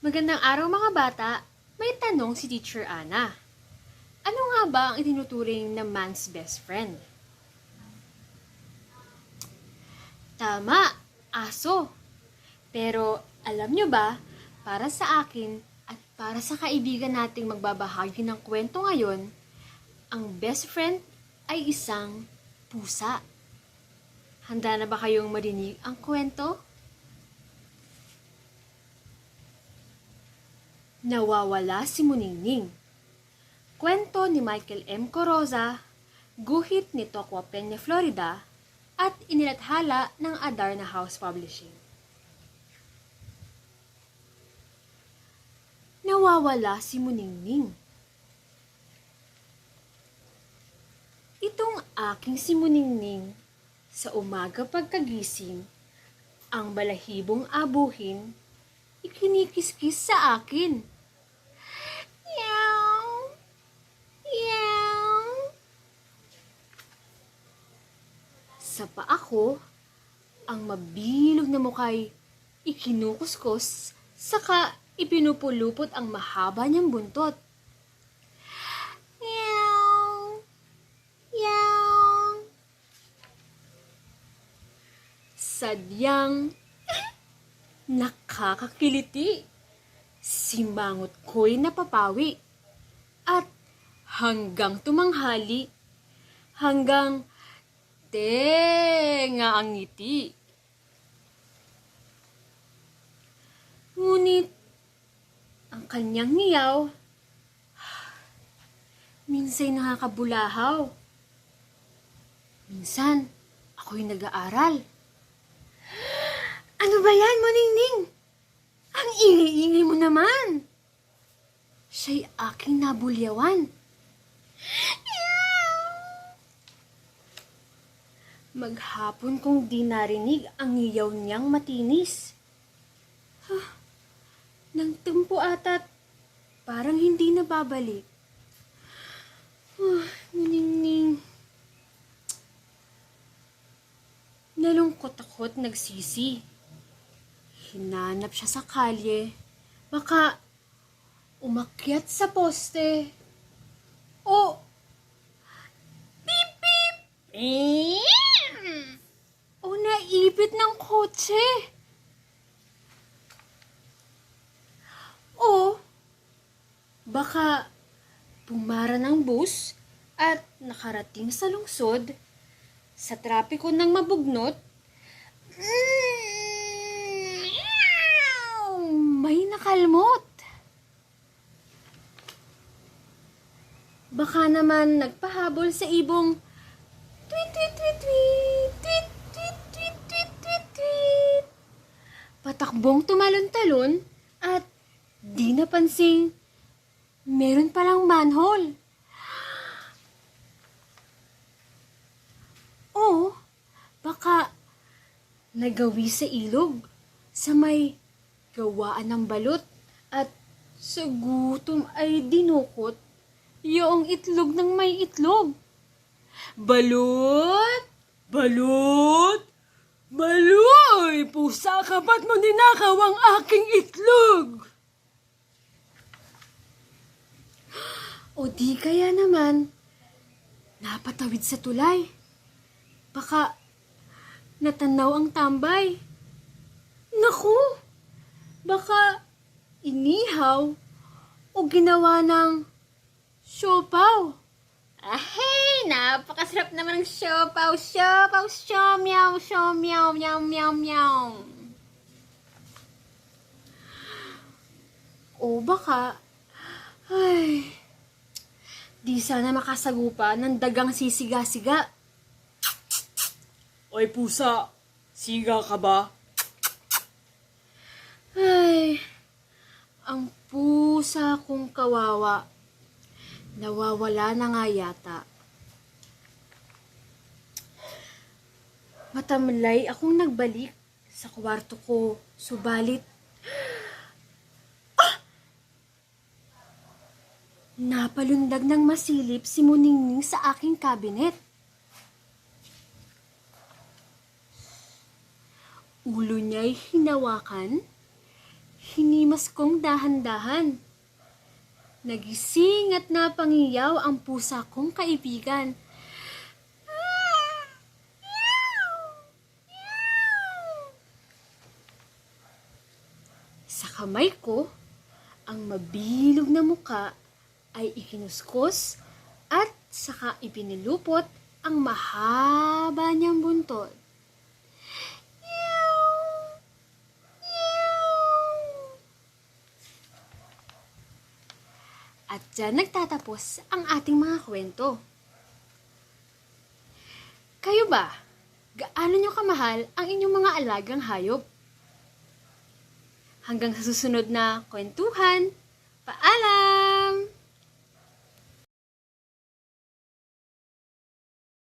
Magandang araw mga bata. May tanong si Teacher Ana. Ano nga ba ang itinuturing na man's best friend? Tama, aso. Pero alam nyo ba, para sa akin at para sa kaibigan nating magbabahagi ng kwento ngayon, ang best friend ay isang pusa. Handa na ba kayong marinig ang kwento? Nawawala si Muningning. Kwento ni Michael M. Coroza, guhit ni Tocquwa Peña, Florida, at inilathala ng Adarna House Publishing. Nawawala si Muningning. Itong aking si Muningning, sa umaga pagkagising, ang balahibong abuhin, ikinikiskis sa akin. Yaw! Yaw! Sa paa ko, ang mabilog na mukha'y ikinukuskus, saka ipinupulupot ang mahaba niyang buntot. Yaw! Yaw! Sadyang nakakakiliti. Simangot ko'y napapawi. At hanggang tumanghali, hanggang tenga ang ngiti. Ngunit, ang kanyang ngiyaw, minsa'y nakakabulahaw. Minsan, ako'y nag-aaral. Ano ba yan, Muningning? Ang ingay-ingay mo naman. Siya'y aking nabulyawan. Maghapon kong di narinig ang ngiyaw niyang matinis. Nang tempo ata't parang hindi nababalik. Muningning. Nalungkot ako't nagsisi. Hinanap siya sa kalye. Baka umakyat sa poste. O pip pip! O naipit ng kotse. O baka pumara ng bus at nakarating sa lungsod, sa trapiko ng mabugnot. May nakalmot. Baka naman nagpahabol sa ibong tweet, tweet, tweet, tweet, tweet, tweet, tweet, tweet, tweet, tweet. Patakbong tumalon-talon at di napansing meron palang manhole. O baka nagawi sa ilog sa may gawaan ng balot at sa gutom ay dinukot yung itlog ng may itlog. Balot! Balot! Baloy! Pusa ka, ba't mo ninakaw ang aking itlog? O di kaya naman napatawid sa tulay. Baka natanaw ang tambay. Naku! Baka inihaw o ginawa ng siopaw. Ahay! Napakasarap naman ng siopaw. Siopaw, siomyaw, siomyaw, meow, meow, meow. O baka, ay, di sana makasagupa ng dagang sisiga-siga. Oy pusa, siga ka ba? Ay, ang pusa kong kawawa, nawawala na nga yata. Matamlay akong nagbalik sa kwarto ko, subalit, napalundag ng masilip si Muningning sa aking kabinet. Ulo niya'y hinawakan, hinima pumaskong dahan-dahan. Nagising at napangiyaw ang pusa kong kaibigan. Sa kamay ko, ang mabilog na muka ay ikinuskos at saka ipinilupot ang mahaba niyang buntot. At dyan nagtatapos ang ating mga kwento. Kayo ba? Gaano nyo kamahal ang inyong mga alagang hayop? Hanggang sa susunod na kwentuhan, paalam!